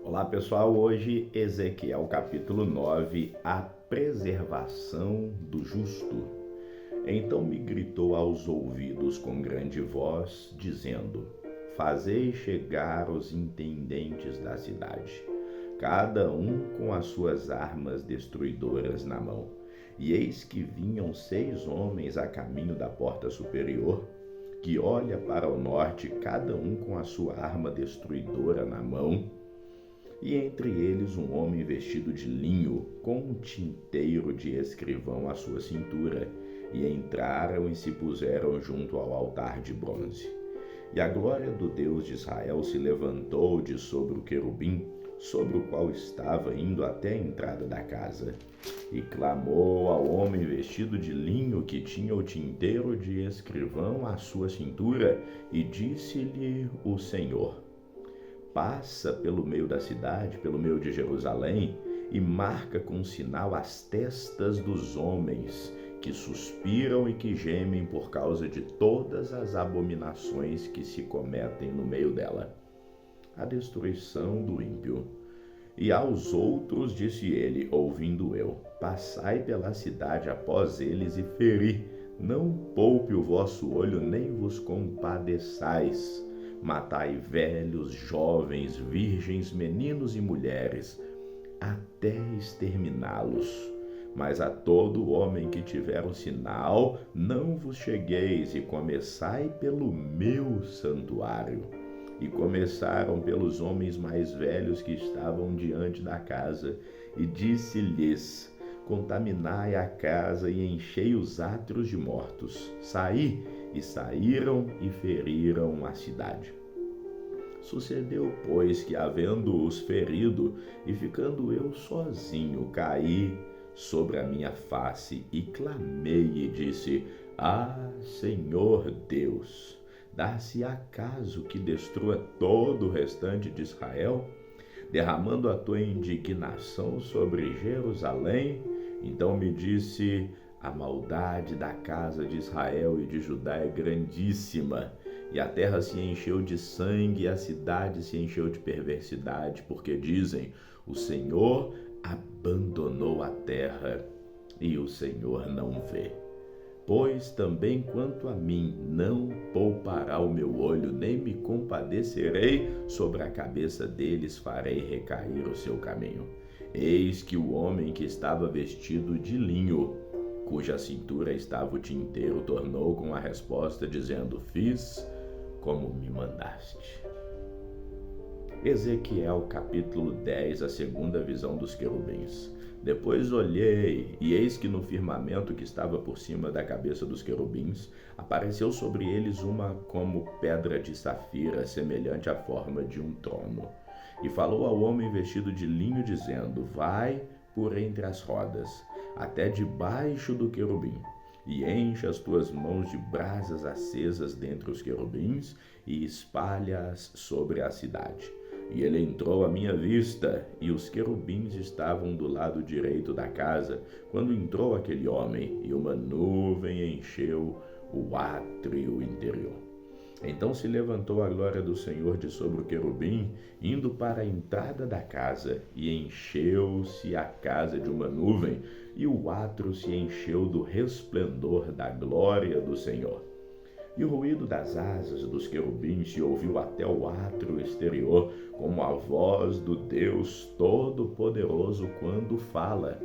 Olá pessoal, hoje Ezequiel capítulo 9, a preservação do justo. Então me gritou aos ouvidos com grande voz, dizendo: Fazei chegar os intendentes da cidade, cada um com as suas armas destruidoras na mão. E eis que vinham 6 homens a caminho da porta superior, que olha para o norte, cada um com a sua arma destruidora na mão, e entre eles um homem vestido de linho, com um tinteiro de escrivão à sua cintura, e entraram e se puseram junto ao altar de bronze. E a glória do Deus de Israel se levantou de sobre o querubim, sobre o qual estava indo até a entrada da casa, e clamou ao homem vestido de linho que tinha o tinteiro de escrivão à sua cintura, e disse-lhe o Senhor: Passa pelo meio da cidade, pelo meio de Jerusalém, e marca com sinal as testas dos homens que suspiram e que gemem por causa de todas as abominações que se cometem no meio dela, a destruição do ímpio. E aos outros disse ele, ouvindo eu: Passai pela cidade após eles e feri, não poupe o vosso olho, nem vos compadeçais. Matai velhos, jovens, virgens, meninos e mulheres, até exterminá-los. Mas a todo homem que tiver um sinal, não vos chegueis, e começai pelo meu santuário. E começaram pelos homens mais velhos que estavam diante da casa, e disse-lhes: Contaminai a casa e enchei os átrios de mortos. Saí, e saíram e feriram a cidade. Sucedeu, pois, que, havendo-os ferido, e ficando eu sozinho, caí sobre a minha face, e clamei e disse: Ah, Senhor Deus, dá-se acaso que destrua todo o restante de Israel, derramando a tua indignação sobre Jerusalém? Então me disse: A maldade da casa de Israel e de Judá é grandíssima, e a terra se encheu de sangue, e a cidade se encheu de perversidade, porque dizem: O Senhor abandonou a terra, e o Senhor não vê. Pois também quanto a mim, não poupará o meu olho, nem me compadecerei, sobre a cabeça deles farei recair o seu caminho. Eis que o homem que estava vestido de linho, cuja cintura estava o tinteiro, tornou com a resposta, dizendo: Fiz como me mandaste. Ezequiel capítulo 10, a segunda visão dos querubins. Depois olhei, e eis que no firmamento que estava por cima da cabeça dos querubins, apareceu sobre eles uma como pedra de safira, semelhante à forma de um trono. E falou ao homem vestido de linho, dizendo: Vai por entre as rodas, até debaixo do querubim, e enche as tuas mãos de brasas acesas dentre os querubins, e espalha-as sobre a cidade. E ele entrou à minha vista, e os querubins estavam do lado direito da casa, quando entrou aquele homem, e uma nuvem encheu o átrio interior. Então se levantou a glória do Senhor de sobre o querubim, indo para a entrada da casa, e encheu-se a casa de uma nuvem, e o átrio se encheu do resplendor da glória do Senhor. E o ruído das asas dos querubins se ouviu até o átrio exterior, como a voz do Deus Todo-Poderoso quando fala.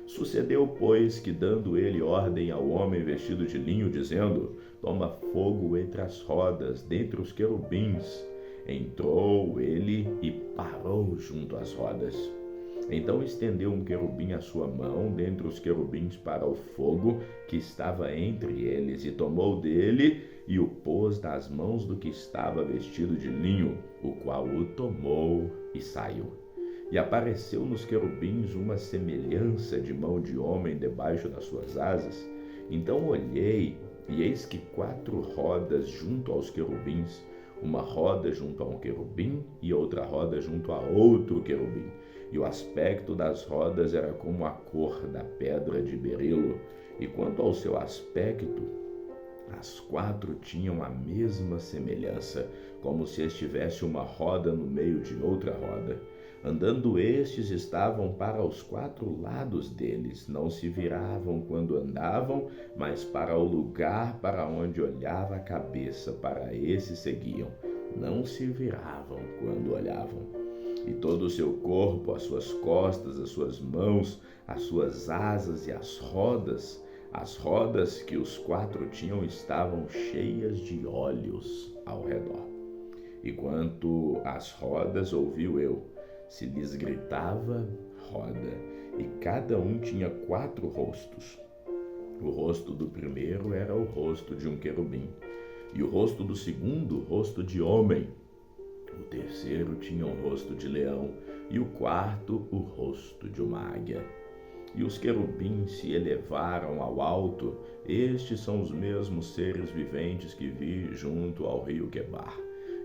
Sucedeu, pois, que, dando ele ordem ao homem vestido de linho, dizendo: Toma fogo entre as rodas, dentre os querubins, entrou ele e parou junto às rodas. Então estendeu um querubim a sua mão dentre os querubins para o fogo que estava entre eles, e tomou dele e o pôs nas mãos do que estava vestido de linho, o qual o tomou e saiu. E apareceu nos querubins uma semelhança de mão de homem debaixo das suas asas. Então olhei, e eis que 4 rodas junto aos querubins, uma roda junto a um querubim e outra roda junto a outro querubim. E o aspecto das rodas era como a cor da pedra de berilo. E quanto ao seu aspecto, As 4 tinham a mesma semelhança, como se estivesse uma roda no meio de outra roda. Andando estes, estavam para os 4 lados deles, não se viravam quando andavam, mas para o lugar para onde olhava a cabeça, para esse seguiam. Não se viravam quando olhavam. E todo o seu corpo, as suas costas, as suas mãos, as suas asas e as rodas que os 4 tinham estavam cheias de olhos ao redor. E quanto às rodas, ouviu eu, se lhes gritava roda, e cada um tinha 4 rostos. O rosto do primeiro era o rosto de um querubim, e o rosto do segundo, o rosto de homem. O terceiro tinha o rosto de leão, e o quarto, o rosto de uma águia. E os querubins se elevaram ao alto. Estes são os mesmos seres viventes que vi junto ao rio Quebar.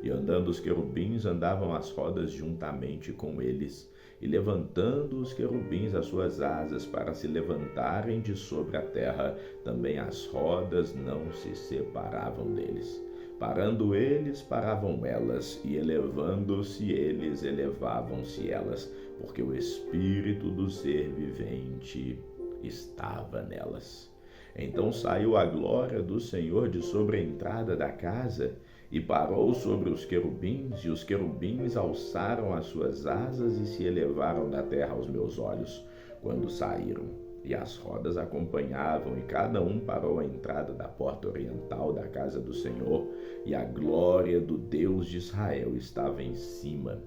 E andando os querubins, andavam as rodas juntamente com eles. E levantando os querubins as suas asas para se levantarem de sobre a terra, também as rodas não se separavam deles. Parando eles, paravam elas, e elevando-se eles, elevavam-se elas, porque o espírito do ser vivente estava nelas. Então saiu a glória do Senhor de sobre a entrada da casa, e parou sobre os querubins, e os querubins alçaram as suas asas e se elevaram da terra aos meus olhos, quando saíram. E as rodas acompanhavam, e cada um parou à entrada da porta oriental da casa do Senhor, e a glória do Deus de Israel estava em cima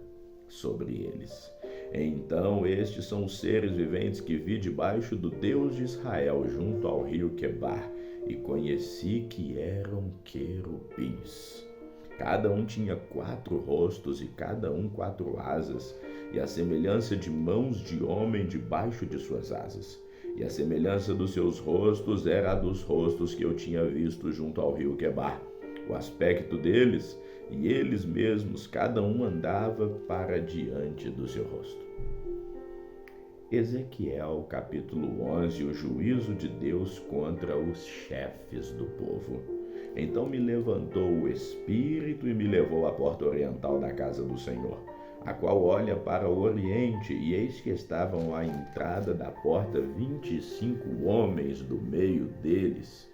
sobre eles. Então estes são os seres viventes que vi debaixo do Deus de Israel, junto ao rio Quebar, e conheci que eram querubins. Cada um tinha 4 rostos, e cada um 4 asas, e a semelhança de mãos de homem debaixo de suas asas. E a semelhança dos seus rostos era a dos rostos que eu tinha visto junto ao rio Quebar. O aspecto deles, e eles mesmos, cada um andava para diante do seu rosto. Ezequiel, capítulo 11, o juízo de Deus contra os chefes do povo. Então me levantou o Espírito e me levou à porta oriental da casa do Senhor, a qual olha para o oriente, e eis que estavam à entrada da porta 25 homens do meio deles.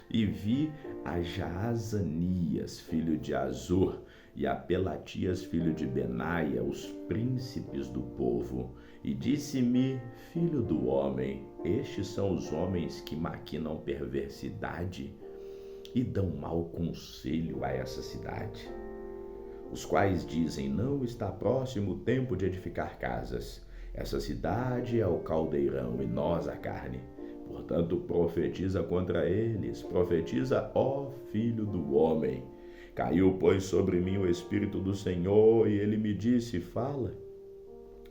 E vi a Jaazanias, filho de Azur, e a Pelatias, filho de Benaia, os príncipes do povo. E disse-me: filho do homem, estes são os homens que maquinam perversidade e dão mau conselho a essa cidade, os quais dizem: não está próximo o tempo de edificar casas. Essa cidade é o caldeirão e nós a carne. Portanto, profetiza contra eles, profetiza, ó filho do homem. Caiu, pois, sobre mim o Espírito do Senhor, e ele me disse: fala.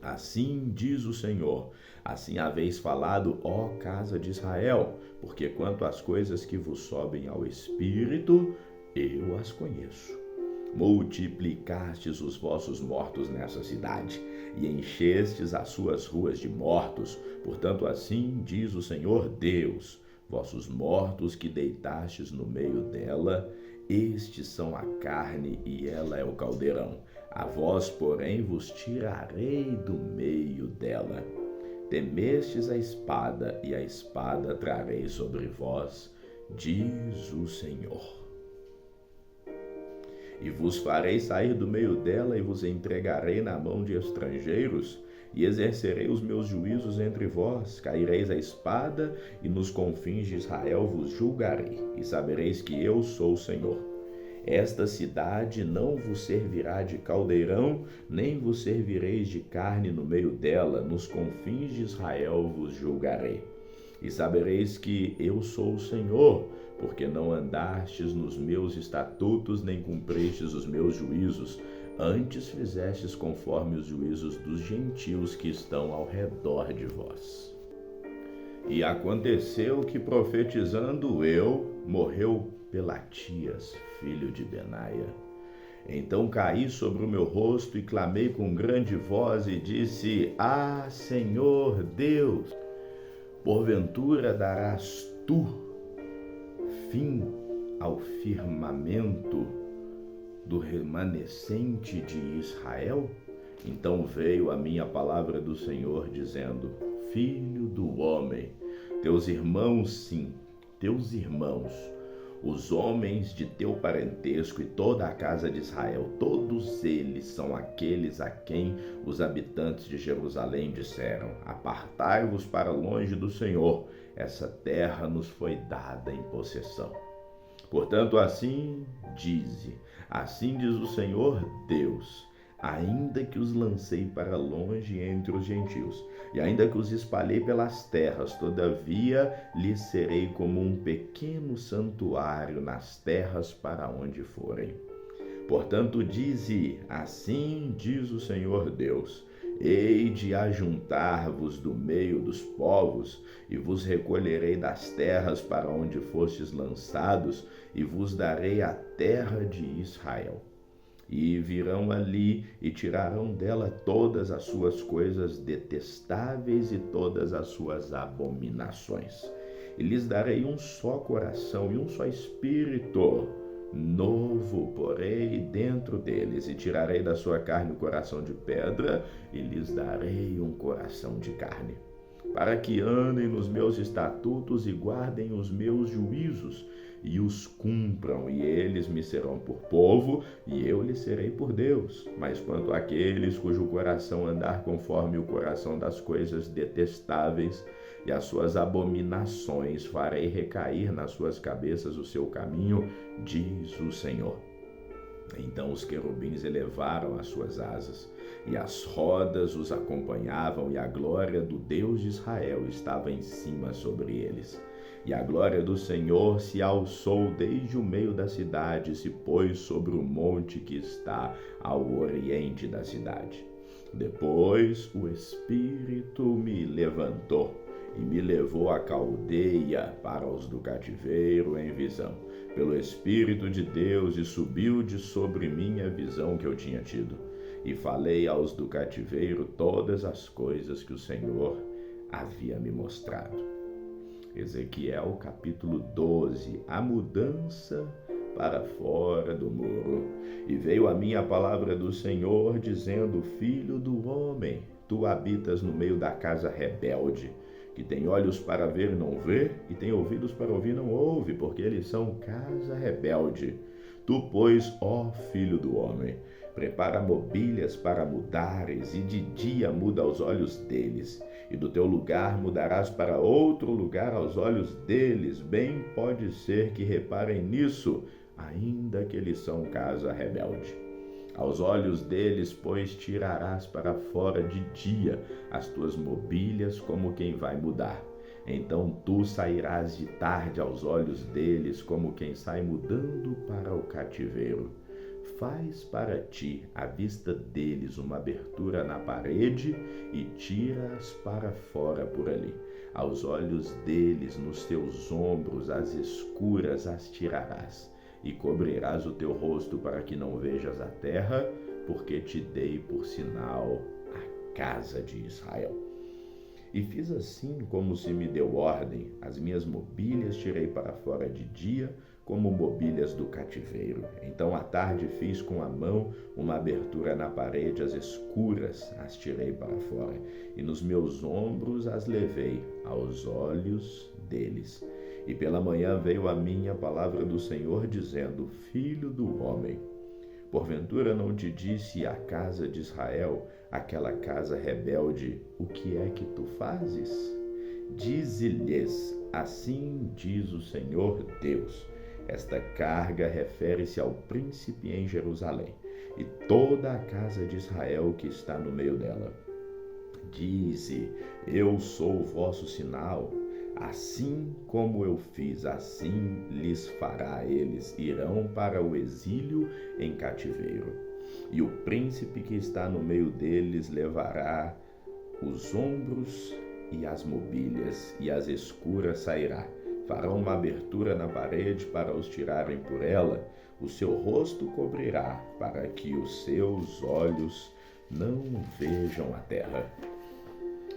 Assim diz o Senhor, assim haveis falado, ó casa de Israel, porque quanto às coisas que vos sobem ao Espírito, eu as conheço. Multiplicastes os vossos mortos nessa cidade, e enchestes as suas ruas de mortos. Portanto, assim diz o Senhor Deus: vossos mortos que deitastes no meio dela, estes são a carne e ela é o caldeirão. A vós, porém, vos tirarei do meio dela. Temestes a espada, e a espada trarei sobre vós, diz o Senhor. E vos farei sair do meio dela, e vos entregarei na mão de estrangeiros, e exercerei os meus juízos entre vós. Caireis a espada, e nos confins de Israel vos julgarei, e sabereis que eu sou o Senhor. Esta cidade não vos servirá de caldeirão, nem vos servireis de carne no meio dela. Nos confins de Israel vos julgarei. E sabereis que eu sou o Senhor, porque não andastes nos meus estatutos, nem cumpristes os meus juízos. Antes fizestes conforme os juízos dos gentios que estão ao redor de vós. E aconteceu que, profetizando eu, morreu Pelatias, filho de Benaia. Então caí sobre o meu rosto e clamei com grande voz e disse: ah, Senhor Deus, porventura darás tu fim ao firmamento do remanescente de Israel? Então veio a minha palavra do Senhor dizendo: Filho do homem, teus irmãos, sim, teus irmãos, os homens de teu parentesco e toda a casa de Israel, todos eles são aqueles a quem os habitantes de Jerusalém disseram: Apartai-vos para longe do Senhor, essa terra nos foi dada em possessão. Portanto, assim diz o Senhor Deus: ainda que os lancei para longe entre os gentios, e ainda que os espalhei pelas terras, todavia lhes serei como um pequeno santuário nas terras para onde forem. Portanto, assim diz o Senhor Deus: hei de ajuntar-vos do meio dos povos, e vos recolherei das terras para onde fostes lançados, e vos darei a terra de Israel. E virão ali e tirarão dela todas as suas coisas detestáveis e todas as suas abominações. E lhes darei um só coração e um só espírito novo porei dentro deles, e tirarei da sua carne o coração de pedra, e lhes darei um coração de carne, para que andem nos meus estatutos e guardem os meus juízos, e os cumpram, e eles me serão por povo, e eu lhes serei por Deus. Mas quanto àqueles cujo coração andar conforme o coração das coisas detestáveis, e as suas abominações, farei recair nas suas cabeças o seu caminho, diz o Senhor. Então os querubins elevaram as suas asas, e as rodas os acompanhavam, e a glória do Deus de Israel estava em cima sobre eles. E a glória do Senhor se alçou desde o meio da cidade, e se pôs sobre o monte que está ao oriente da cidade. Depois o Espírito me levantou e me levou à caldeia para os do cativeiro em visão, pelo Espírito de Deus, e subiu de sobre mim a visão que eu tinha tido. E falei aos do cativeiro todas as coisas que o Senhor havia me mostrado. Ezequiel capítulo 12, a mudança para fora do muro. E veio a mim a palavra do Senhor, dizendo: Filho do homem, tu habitas no meio da casa rebelde, que tem olhos para ver e não vê, e tem ouvidos para ouvir e não ouve, porque eles são casa rebelde. Tu, pois, ó filho do homem, prepara mobílias para mudares, e de dia muda aos olhos deles, e do teu lugar mudarás para outro lugar aos olhos deles. Bem pode ser que reparem nisso, ainda que eles são casa rebelde. Aos olhos deles, pois, tirarás para fora de dia as tuas mobílias, como quem vai mudar. Então tu sairás de tarde aos olhos deles, como quem sai mudando para o cativeiro. Faz para ti, à vista deles, uma abertura na parede, e tira-as para fora por ali. Aos olhos deles, nos teus ombros, as escuras as tirarás. E cobrirás o teu rosto para que não vejas a terra, porque te dei por sinal a casa de Israel. E fiz assim como se me deu ordem: as minhas mobílias tirei para fora de dia, como mobílias do cativeiro. Então à tarde fiz com a mão uma abertura na parede, as escuras as tirei para fora, e nos meus ombros as levei aos olhos deles. E pela manhã veio a mim a palavra do Senhor, dizendo: Filho do homem, porventura não te disse a casa de Israel, aquela casa rebelde, o que é que tu fazes? Dize-lhes: assim diz o Senhor Deus. Esta carga refere-se ao príncipe em Jerusalém e toda a casa de Israel que está no meio dela. Dize: eu sou o vosso sinal. Assim como eu fiz, assim lhes fará. Eles irão para o exílio em cativeiro. E o príncipe que está no meio deles levará os ombros e as mobílias, e as escuras sairá. Farão uma abertura na parede para os tirarem por ela. O seu rosto cobrirá, para que os seus olhos não vejam a terra.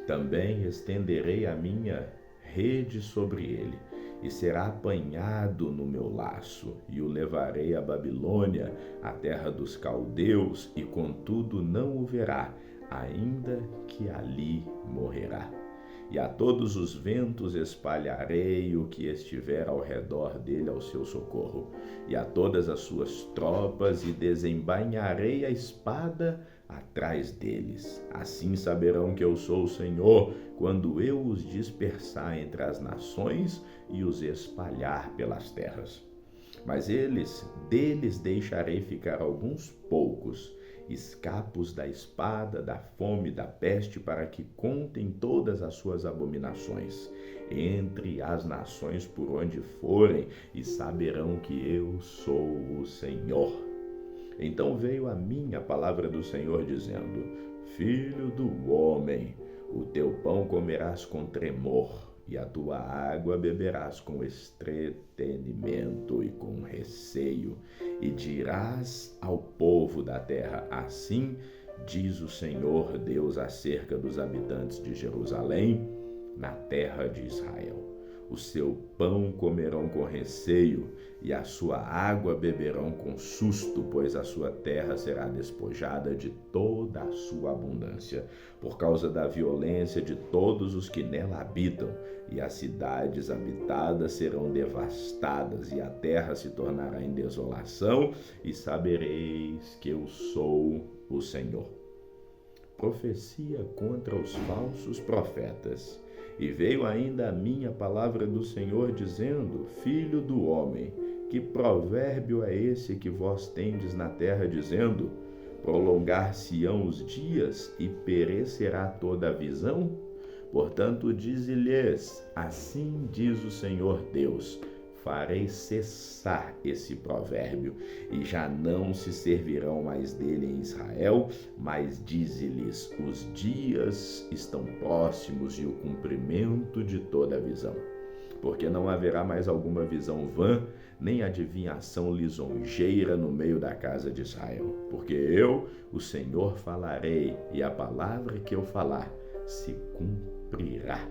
Também estenderei a minha rede sobre ele, e será apanhado no meu laço, e o levarei à Babilônia, a terra dos caldeus, e contudo não o verá, ainda que ali morrerá. E a todos os ventos espalharei o que estiver ao redor dele ao seu socorro, e a todas as suas tropas, e desembainharei a espada atrás deles. Assim saberão que eu sou o Senhor, quando eu os dispersar entre as nações e os espalhar pelas terras. Mas deles deixarei ficar alguns poucos, escapos da espada, da fome, da peste, para que contem todas as suas abominações entre as nações por onde forem, e saberão que eu sou o Senhor. Então veio a mim a palavra do Senhor, dizendo: Filho do homem, o teu pão comerás com tremor, e a tua água beberás com entretenimento e com receio, e dirás ao povo da terra: assim diz o Senhor Deus acerca dos habitantes de Jerusalém, na terra de Israel. O seu pão comerão com receio, e a sua água beberão com susto, pois a sua terra será despojada de toda a sua abundância, por causa da violência de todos os que nela habitam, e as cidades habitadas serão devastadas, e a terra se tornará em desolação, e sabereis que eu sou o Senhor. Profecia contra os falsos profetas. E veio ainda a mim a palavra do Senhor, dizendo: Filho do homem, que provérbio é esse que vós tendes na terra, dizendo: prolongar-se-ão os dias e perecerá toda a visão? Portanto, dize-lhes: assim diz o Senhor Deus: farei cessar esse provérbio, e já não se servirão mais dele em Israel, mas dize-lhes: os dias estão próximos e o cumprimento de toda a visão. Porque não haverá mais alguma visão vã, nem adivinhação lisonjeira no meio da casa de Israel. Porque eu, o Senhor, falarei, e a palavra que eu falar se cumprirá.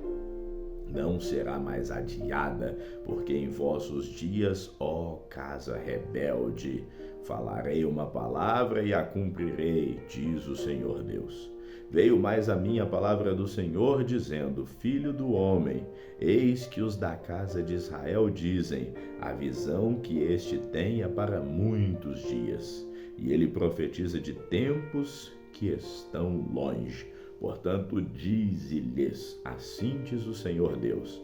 Não será mais adiada, porque em vossos dias, ó casa rebelde, falarei uma palavra e a cumprirei, diz o Senhor Deus. Veio mais a mim a palavra do Senhor, dizendo: Filho do homem, eis que os da casa de Israel dizem: a visão que este tem é para muitos dias, e ele profetiza de tempos que estão longe. Portanto, dize-lhes: assim diz o Senhor Deus: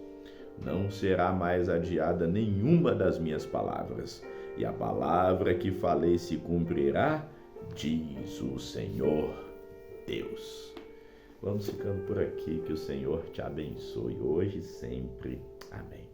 não será mais adiada nenhuma das minhas palavras, e a palavra que falei se cumprirá, diz o Senhor Deus. Vamos ficando por aqui, que o Senhor te abençoe hoje e sempre. Amém.